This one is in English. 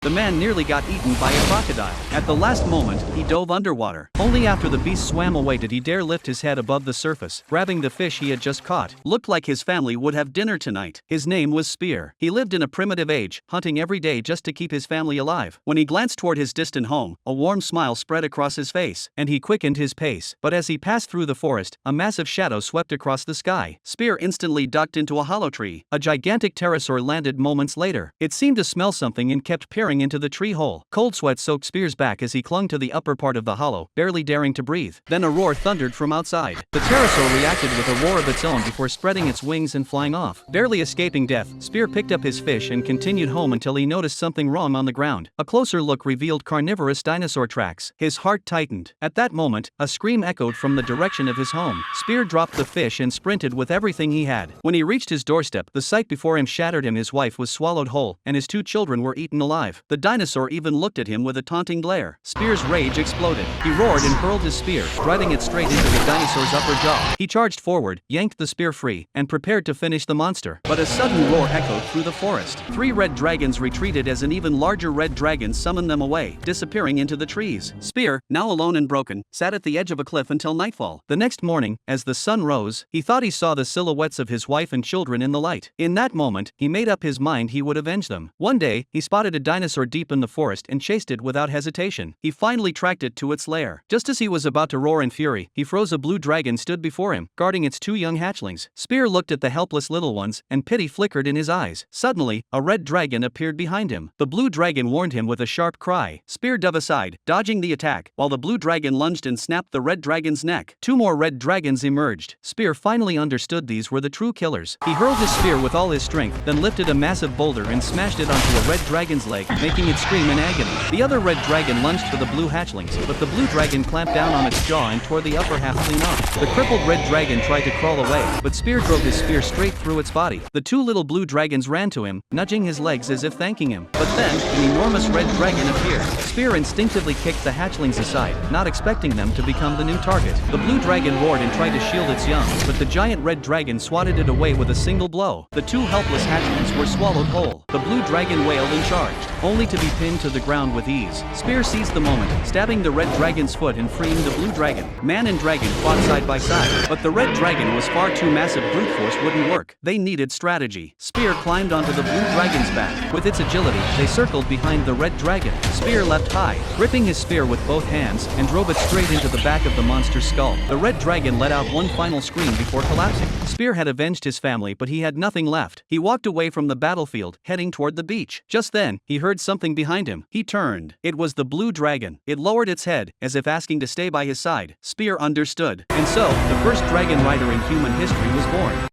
the man nearly got eaten by a crocodile. At the last moment, he dove underwater. Only after the beast swam away did he dare lift his head above the surface, grabbing the fish he had just caught. Looked like his family would have dinner tonight. His name was Spear. He lived in a primitive age, hunting every day just to keep his family alive. When he glanced toward his distant home, a warm smile spread across his face, and he quickened his pace. But as he passed through the forest, a massive shadow swept across the sky. Spear instantly ducked into a hollow tree. A gigantic pterosaur landed moments later. It seemed to smell something and kept peering into the tree hole. Cold sweat soaked Spear's back as he clung to the upper part of the hollow, barely daring to breathe. Then a roar thundered from outside. The pterosaur reacted with a roar of its own before spreading its wings and flying off. Barely escaping death, Spear picked up his fish and continued home until he noticed something wrong on the ground. A closer look revealed carnivorous dinosaur tracks. His heart tightened. At that moment, a scream echoed from the direction of his home. Spear dropped the fish and sprinted with everything he had. When he reached his doorstep, the sight before him shattered him. His wife was swallowed whole, and his 2 children were eaten alive. The dinosaur even looked at him with a taunting glare. Spear's rage exploded. He roared and hurled his spear, driving it straight into the dinosaur's upper jaw. He charged forward, yanked the spear free, and prepared to finish the monster. But a sudden roar echoed through the forest. 3 red dragons retreated as an even larger red dragon summoned them away, disappearing into the trees. Spear, now alone and broken, sat at the edge of a cliff until nightfall. The next morning, as the sun rose, he thought he saw the silhouettes of his wife and children in the light. In that moment, he made up his mind he would avenge them. One day, he spotted a dinosaur deep in the forest and chased it without hesitation. He finally tracked it to its lair. Just as he was about to roar in fury, he froze a blue dragon stood before him, guarding its 2 young hatchlings. Spear looked at the helpless little ones, and pity flickered in his eyes. Suddenly, a red dragon appeared behind him. The blue dragon warned him with a sharp cry. Spear dove aside, dodging the attack, while the blue dragon lunged and snapped the red dragon's neck. 2 more red dragons emerged. Spear finally understood these were the true killers. He hurled his spear with all his strength, then lifted a massive boulder and smashed it onto a red dragon's leg, making it scream in agony. The other red dragon lunged for the blue hatchlings, but the blue dragon clamped down on its jaw and tore the upper half clean off. The crippled red dragon tried to crawl away, but Spear drove his spear straight through its body. The 2 little blue dragons ran to him, nudging his legs as if thanking him. But then, an enormous red dragon appeared. Spear instinctively kicked the hatchlings aside, not expecting them to become the new target. The blue dragon roared and tried to shield its young, but the giant red dragon swatted it away with a single blow. The 2 helpless hatchlings were swallowed whole. The blue dragon wailed and charged, only to be pinned to the ground with ease. Spear seized the moment, stabbing the red dragon's foot and freeing the blue dragon. Man and dragon fought side by side, but the red dragon was far too massive. Brute force wouldn't work. They needed strategy. Spear climbed onto the blue dragon's back. With its agility, they circled behind the red dragon. Spear leapt high, gripping his spear with both hands, and drove it straight into the back of the monster's skull. The red dragon let out one final scream before collapsing. Spear had avenged his family, but he had nothing left. He walked away from the battlefield, heading toward the beach. Just then, he heard something behind him. He turned. It was the blue dragon. It lowered its head, as if asking to stay by his side. Spear understood. And so, the first dragon rider in human history was born.